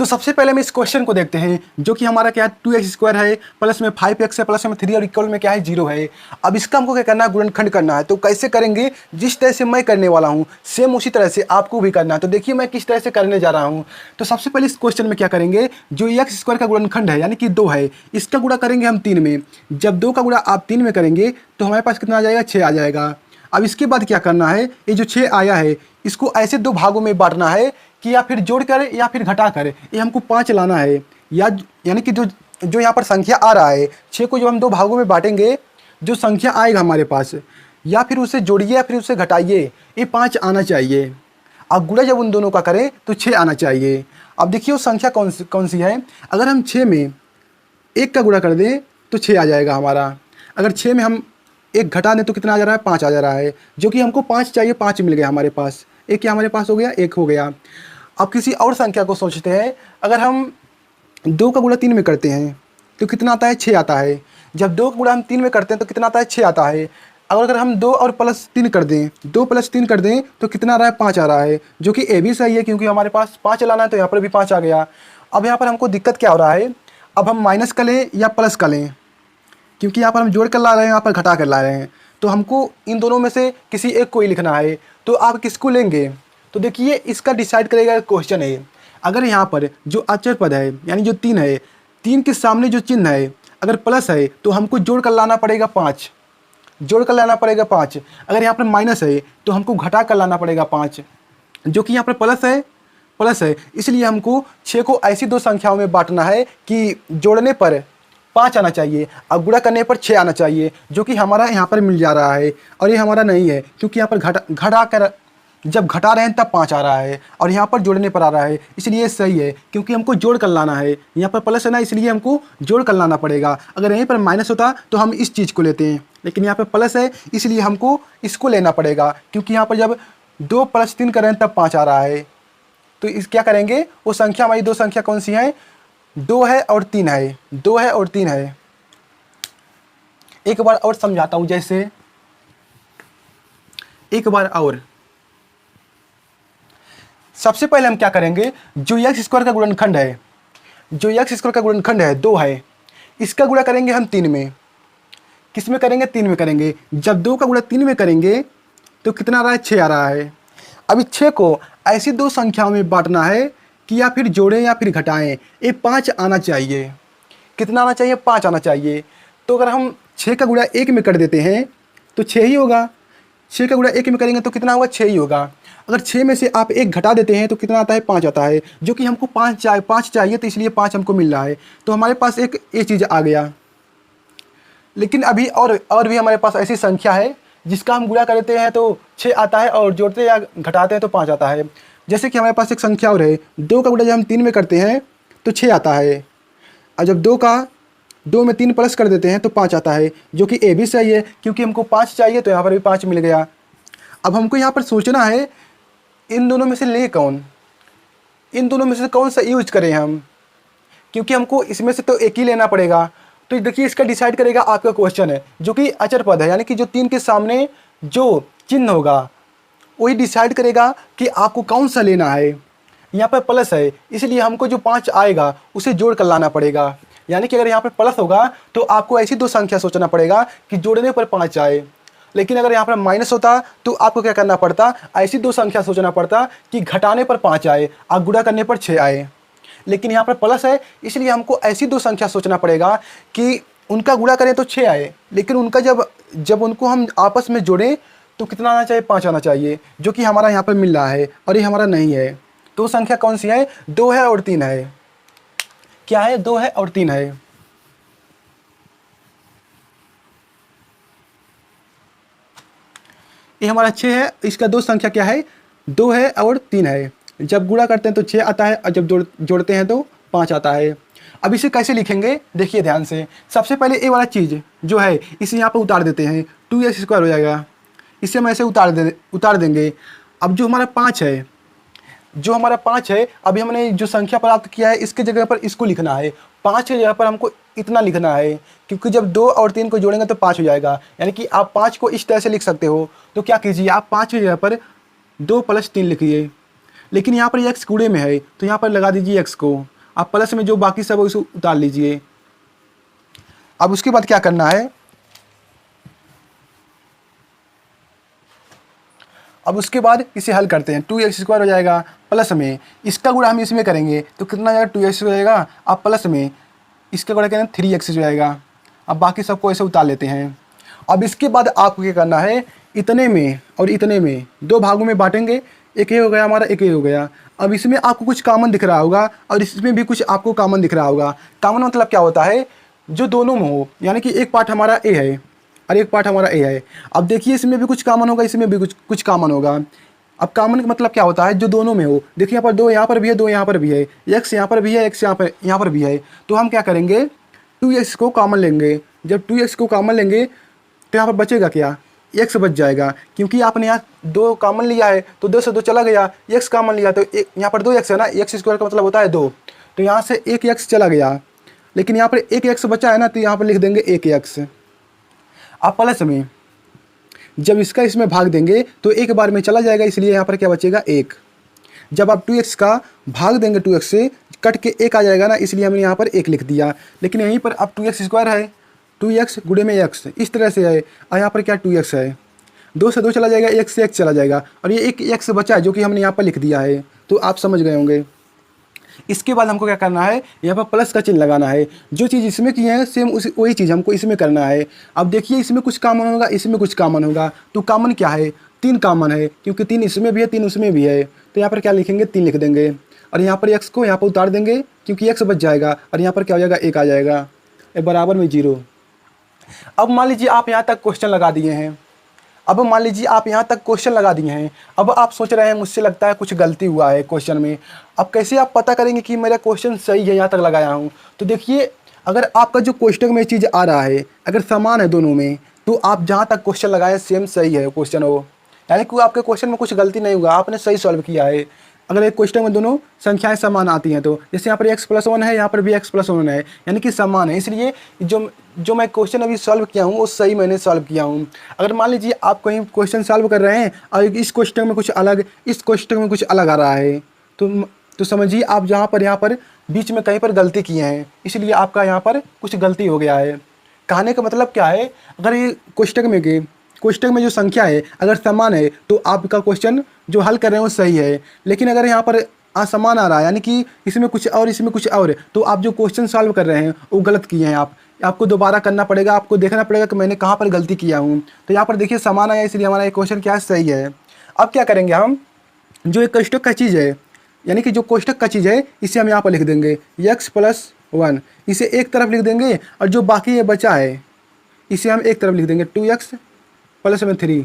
तो सबसे पहले हम इस क्वेश्चन को देखते हैं, जो कि हमारा क्या है 2x² है, प्लस में 5x है, प्लस में 3 और इक्वल में क्या है 0 है। अब इसका हमको क्या करना है, गुणनखंड करना है। तो कैसे करेंगे, जिस तरह से मैं करने वाला हूँ सेम उसी तरह से आपको भी करना है। तो देखिए मैं किस तरह से करने जा रहा हूँ। तो सबसे पहले इस क्वेश्चन में क्या करेंगे, जो x² का गुणनखंड है यानी कि 2 है, इसका गुणा करेंगे हम 3 में। जब 2 का गुणा आप 3 में करेंगे तो हमारे पास कितना आ जाएगा, 6 आ जाएगा। अब इसके बाद क्या करना है, ये जो 6 आया है इसको ऐसे 2 भागों में बांटना है कि या फिर जोड़ कर या फिर घटा कर ये हमको 5 लाना है। यानी कि जो यहाँ पर संख्या आ रहा है 6 को जब हम 2 भागों में बांटेंगे, जो संख्या आएगा हमारे पास, या फिर उसे जोड़िए या फिर उसे घटाइए, ये 5 आना चाहिए। अब गुणा जब उन दोनों का करें तो 6 आना चाहिए। अब देखिए वो संख्या कौन सी है। अगर हम 6 में 1 का गुणा कर दें तो 6 आ जाएगा हमारा। अगर 6 में हम 1 घटा दें तो कितना आ जा रहा है, 5 आ जा रहा है। जो कि हमको 5 चाहिए, 5 मिल गया हमारे पास। एक क्या हमारे पास हो गया, 1 हो गया। अब किसी और संख्या को सोचते हैं। अगर हम 2 का गुणा 3 में करते हैं तो कितना आता है, 6 आता है। जब 2 का गुणा हम 3 में करते हैं तो कितना आता है, 6 आता है। अगर हम 2 और प्लस 3 कर दें, 2 प्लस 3 कर दें तो कितना आ रहा है, 5 आ रहा है। जो कि ए भी सही है क्योंकि हमारे पास 5 लाना है, तो यहाँ पर भी 5 आ गया। अब यहाँ पर हमको दिक्कत क्या हो रहा है, अब हम माइनस का लें या प्लस का लें, क्योंकि यहाँ पर हम जोड़ कर ला रहे हैं, यहाँ पर घटा कर ला रहे हैं। तो हमको इन दोनों में से किसी एक को ही लिखना है। तो आप किसको लेंगे, तो देखिए इसका डिसाइड करेगा क्वेश्चन है। अगर यहाँ पर जो अचर पद है यानी जो 3 है, 3 के सामने जो चिन्ह है अगर प्लस है तो हमको जोड़ कर लाना पड़ेगा 5, जोड़ कर लाना पड़ेगा 5। अगर यहाँ पर माइनस है तो हमको घटा कर लाना पड़ेगा 5। जो कि यहाँ पर प्लस है, इसलिए हमको 6 को ऐसी 2 संख्याओं में बांटना है कि जोड़ने पर 5 आना चाहिए और गुणा करने पर 6 आना चाहिए, जो कि हमारा यहाँ पर मिल जा रहा है। और ये हमारा नहीं है क्योंकि यहाँ पर घटा कर जब घटा रहे हैं तब 5 आ रहा है और यहाँ पर जोड़ने पर आ रहा है, इसलिए सही है क्योंकि हमको जोड़ कर लाना है। यहाँ पर प्लस है ना, इसलिए हमको जोड़ कर लाना पड़ेगा। अगर यहीं पर माइनस होता तो हम इस चीज़ को लेते हैं, लेकिन यहाँ पर प्लस है इसलिए हमको इसको लेना पड़ेगा, क्योंकि यहाँ पर जब 2 + 3 करें तब 5 आ रहा है। तो इस क्या करेंगे, वो संख्या हमारी 2 संख्या कौन सी हैं, 2 है और 3 है, 2 है और 3 है। एक बार और समझाता हूँ, जैसे एक बार और। सबसे पहले हम क्या करेंगे, जो x² का गुणनखंड है, जो x² का गुणनखंड है 2 है, इसका गुणा करेंगे हम 3 में। किस में करेंगे, 3 में करेंगे। जब 2 का गुणा 3 में करेंगे तो कितना आ रहा है, 6 आ रहा है। अभी 6 को ऐसी 2 संख्याओं में बांटना है कि या फिर जोड़ें या फिर घटाएं, ये 5 आना चाहिए। कितना आना चाहिए, 5 आना चाहिए। तो अगर हम 6 का गुणा 1 में कर देते हैं तो 6 ही होगा। 6 का गुणा 1 में करेंगे तो कितना होगा, 6 ही होगा। अगर 6 में से आप 1 घटा देते हैं तो कितना आता है, 5 आता है। जो कि हमको 5 चाहिए, तो इसलिए 5 हमको मिल रहा है। तो हमारे पास एक ये चीज़ आ गया। लेकिन अभी और भी हमारे पास ऐसी संख्या है जिसका हम गुणा करते हैं तो 6 आता है और जोड़ते या घटाते हैं तो 5 आता है। जैसे कि हमारे पास एक संख्या और है, 2 का गुणा जब हम 3 में करते हैं तो 6 आता है, और जब 2 में 3 प्लस कर देते हैं तो 5 आता है। जो कि ए भी सही है क्योंकि हमको 5 चाहिए, तो यहाँ पर भी 5 मिल गया। अब हमको यहाँ पर सोचना है इन दोनों में से ले कौन, इन दोनों में से कौन सा यूज करें हम, क्योंकि हमको इसमें से तो एक ही लेना पड़ेगा। तो देखिए इसका डिसाइड करेगा आपका क्वेश्चन है, जो कि अचर पद है, यानी कि जो 3 के सामने जो चिन्ह होगा वही डिसाइड करेगा कि आपको कौन सा लेना है। यहाँ पर प्लस है इसलिए हमको जो 5 आएगा उसे जोड़ कर लाना पड़ेगा। यानी कि अगर यहाँ पर प्लस होगा तो आपको ऐसी 2 संख्या सोचना पड़ेगा कि जोड़ने पर 5 आए। लेकिन अगर यहाँ पर माइनस होता तो आपको क्या करना पड़ता, ऐसी 2 संख्या सोचना पड़ता कि घटाने पर 5 आए और गुणा करने पर 6 आए। लेकिन यहाँ पर प्लस है इसलिए हमको ऐसी 2 संख्या सोचना पड़ेगा कि उनका गुणा करें तो 6 आए, लेकिन उनका जब उनको हम आपस में जोड़ें तो कितना आना चाहिए, 5 आना चाहिए। जो कि हमारा यहाँ पर मिल रहा है और ये हमारा नहीं है। तो संख्या कौन सी है, 2 है और 3 है। क्या है, 2 है और 3 है। ये हमारा 6 है, इसका 2 संख्या क्या है, 2 है और 3 है। जब गुणा करते हैं तो 6 आता है और जब जोड़ते हैं तो 5 आता है। अब इसे कैसे लिखेंगे, देखिए ध्यान से। सबसे पहले ये वाला चीज़ जो है इसे यहाँ पर उतार देते हैं, 2x² हो जाएगा। इसे हम ऐसे उतार देंगे। अब जो हमारा 5 है, जो हमारा 5 है, अभी हमने जो संख्या प्राप्त किया है इसके जगह पर इसको लिखना है। 5 की जगह पर हमको इतना लिखना है, क्योंकि जब 2 और 3 को जोड़ेंगे तो 5 हो जाएगा। यानी कि आप 5 को इस तरह से लिख सकते हो। तो क्या कीजिए, आप 5 की जगह पर 2 + 3 लिखिए। लेकिन यहाँ पर एक्स गुणे में है तो यहाँ पर लगा दीजिए एक्स को, आप प्लस में जो बाकी सब है उसे उतार लीजिए। अब उसके बाद क्या करना है, अब उसके बाद इसे हल करते हैं। 2x² हो जाएगा, प्लस में इसका गुणा हम इसमें करेंगे तो कितना आ जाएगा 2x हो जाएगा, अब प्लस में इसका गुणा करेंगे 3x हो जाएगा। अब बाकी सबको ऐसे उतार लेते हैं। अब इसके बाद आपको क्या करना है, इतने में और इतने में दो भागों में बांटेंगे, एक ये हो गया हमारा, एक ये हो गया। अब इसमें आपको कुछ कॉमन दिख रहा होगा और इसमें भी कुछ आपको कॉमन दिख रहा होगा। कॉमन मतलब क्या होता है, जो दोनों में हो, यानी कि एक पार्ट हमारा ए है और एक पार्ट हमारा ए है। अब देखिए इसमें भी कुछ कॉमन होगा, इसमें भी कुछ कॉमन होगा। अब कॉमन का मतलब क्या होता है, जो दोनों में हो। देखिए यहाँ पर दो यहाँ पर भी है, दो यहाँ पर भी है, एक्स यहाँ पर भी है, एक्स यहाँ पर भी है। तो हम क्या करेंगे, 2x को कॉमन लेंगे। जब 2x को कॉमन लेंगे तो यहाँ पर बचेगा क्या, x बच जाएगा, क्योंकि आपने यहाँ दो कॉमन लिया है तो 2 से 2 चला गया, x कॉमन लिया तो यहाँ पर 2x है ना, x² का मतलब होता है 2, तो यहाँ से 1x चला गया। लेकिन यहाँ पर 1x बचा है ना, तो यहाँ पर लिख देंगे 1x। आप प्लस में जब इसका इसमें भाग देंगे तो एक बार में चला जाएगा, इसलिए यहाँ पर क्या बचेगा 1। जब आप 2x का भाग देंगे 2x से कट के 1 आ जाएगा ना, इसलिए हमने यहाँ पर 1 लिख दिया। लेकिन यहीं पर अब 2x² है, 2x गुणे में x इस तरह से है, और यहाँ पर क्या 2x है, 2 से 2 चला जाएगा, 1 से 1 चला जाएगा, और ये एक x बचा है जो कि हमने यहाँ पर लिख दिया है। तो आप समझ गए होंगे। इसके बाद हमको क्या करना है, यहाँ पर प्लस का चिन्ह लगाना है। जो चीज़ इसमें की है सेम उसी वही चीज़ हमको इसमें करना है। अब देखिए इसमें कुछ कॉमन होगा, इसमें कुछ कॉमन होगा, तो कॉमन क्या है, 3 कॉमन है, क्योंकि 3 इसमें भी है 3 उसमें भी है। तो यहाँ पर क्या लिखेंगे, 3 लिख देंगे, और यहाँ पर x को यहाँ पर उतार देंगे क्योंकि x बच जाएगा, और यहाँ पर क्या हो जाएगा 1 आ जाएगा, ये बराबर में 0। अब मान लीजिए आप यहाँ तक क्वेश्चन लगा दिए हैं। अब मान लीजिए आप यहाँ तक क्वेश्चन लगा दिए हैं। अब आप सोच रहे हैं मुझसे लगता है कुछ गलती हुआ है क्वेश्चन में। अब कैसे आप पता करेंगे कि मेरा क्वेश्चन सही है, यहाँ तक लगाया हूँ। तो देखिए अगर आपका जो क्वेश्चन में चीज़ आ रहा है अगर समान है दोनों में, तो आप जहाँ तक क्वेश्चन लगाए सेम सही है क्वेश्चन हो, यानी कि आपके क्वेश्चन में कुछ गलती नहीं हुआ, आपने सही सॉल्व किया है। अगर एक क्वेश्चन में दोनों संख्याएं समान आती हैं, तो जैसे यहाँ पर x+1 है, यहाँ पर भी x+1 है, यानी कि समान है, इसलिए जो मैं क्वेश्चन अभी सॉल्व किया हूँ वो सही मैंने सॉल्व किया हूँ। अगर मान लीजिए आप कहीं क्वेश्चन सॉल्व कर रहे हैं और इस क्वेश्चन में कुछ अलग, इस क्वेश्चन में कुछ अलग आ रहा है, तो समझिए आप यहाँ पर बीच में कहीं पर गलती किए हैं, इसलिए आपका यहाँ पर कुछ गलती हो गया है। कहने का मतलब क्या है, अगर ये क्वेश्चन में जो संख्या है अगर समान है तो आपका क्वेश्चन जो हल कर रहे हैं वो सही है। लेकिन अगर यहाँ पर असमान आ रहा है, यानी कि इसमें कुछ और इसमें कुछ और, तो आप जो क्वेश्चन सॉल्व कर रहे हैं वो गलत किए हैं। आपको दोबारा करना पड़ेगा, आपको देखना पड़ेगा कि मैंने कहाँ पर गलती किया हूँ। तो यहाँ पर देखिए समान आया, इसलिए हमारा ये क्वेश्चन क्या है, सही है। अब क्या करेंगे हम, जो एक कोष्ठक का चीज़ है, यानी कि जो कोष्ठक का चीज़ है इसे हम यहाँ पर लिख देंगे x+1, इसे एक तरफ लिख देंगे, और जो बाकी ये बचा है इसे हम एक तरफ लिख देंगे 2x + 3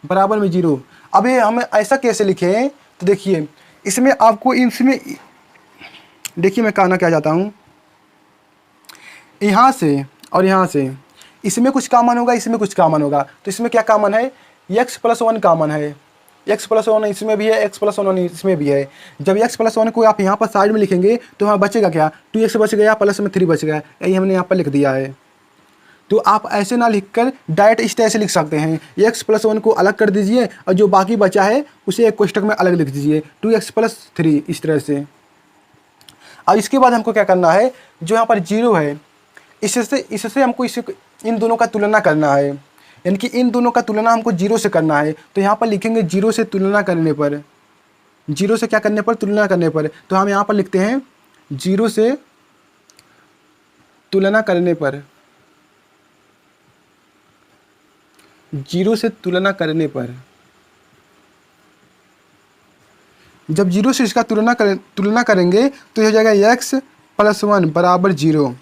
बराबर में 0। अब ये हम ऐसा कैसे लिखें, तो देखिए इसमें आपको इसमें देखिए मैं कहना क्या चाहता हूँ, यहाँ से और यहाँ से इसमें कुछ कॉमन होगा, इसमें कुछ कॉमन होगा। तो इसमें क्या कॉमन है, x+1 कॉमन है, x+1 इसमें भी है, x+1 इसमें भी है। जब x+1 को आप यहाँ पर साइड में लिखेंगे तो वहाँ बचेगा क्या, 2x बच गया, प्लस में 3 बच गया, यही हमने यहाँ पर लिख दिया है। तो आप ऐसे ना लिखकर डायरेक्ट इस तरह से लिख सकते हैं, x+1 को अलग कर दीजिए और जो बाकी बचा है उसे एक कोष्ठक में अलग लिख दीजिए 2x + 3 इस तरह से। अब इसके बाद हमको क्या करना है, जो यहाँ पर 0 है इससे हमको इन दोनों का तुलना करना है, यानी कि इन दोनों का तुलना हमको 0 से करना है। तो यहाँ पर लिखेंगे 0 से तुलना करने पर, 0 से क्या करने पर, तुलना करने पर। तो हम यहाँ पर लिखते हैं 0 से तुलना करने पर, 0 से तुलना करने पर। जब 0 से इसका तुलना करेंगे तो हो जाएगा x+1 बराबर 0।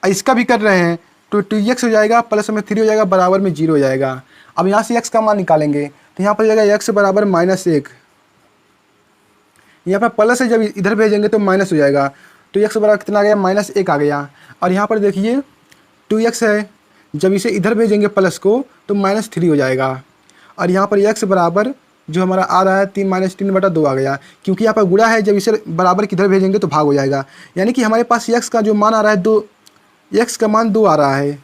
इसका भी कर रहे हैं तो 2x हो जाएगा, प्लस में 3 हो जाएगा, बराबर में 0 हो जाएगा। अब यहाँ से x का मान निकालेंगे तो यहाँ पर हो जाएगा x बराबर -1। यहाँ पर प्लस है, जब इधर भेजेंगे तो माइनस हो जाएगा, तो x बराबर कितना आ गया, -1 आ गया। और यहाँ पर देखिए 2x है, जब इसे इधर भेजेंगे प्लस को तो -3 हो जाएगा। और यहाँ पर x बराबर जो हमारा आ रहा है 3 - 3/2 आ गया, क्योंकि यहाँ पर गुणा है, जब इसे बराबर किधर भेजेंगे तो भाग हो जाएगा। यानी कि हमारे पास x का जो मान आ रहा है 2, x का मान 2 आ रहा है,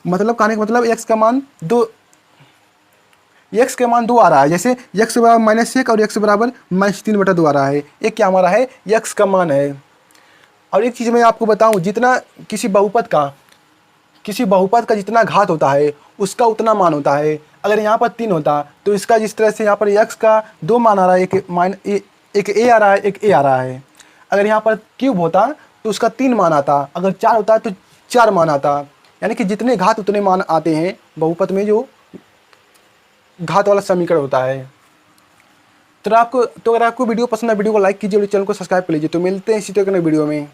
मतलब कहने का मतलब x का मान 2, x के मान 2 आ रहा है, जैसे x बराबर -1 और x बराबर -3/2 आ रहा है, ये क्या हमारा है, x का मान है। और एक चीज़ मैं आपको बताऊं, जितना किसी बहुपद का जितना घात होता है उसका उतना मान होता है। अगर यहाँ पर 3 होता तो इसका जिस तरह से यहाँ पर x का 2 मान आ रहा है, एक a आ रहा है, एक a आ रहा है। अगर यहाँ पर क्यूब होता तो उसका 3 मान आता, अगर 4 होता तो 4 मान आता। यानी कि जितने घात उतने मान आते हैं बहुपद में, जो घात वाला समीकरण होता है। तो अगर आपको वीडियो पसंद है, वीडियो को लाइक कीजिए और चैनल को सब्सक्राइब कर लीजिए। तो मिलते हैं इसी तरह के नए वीडियो में।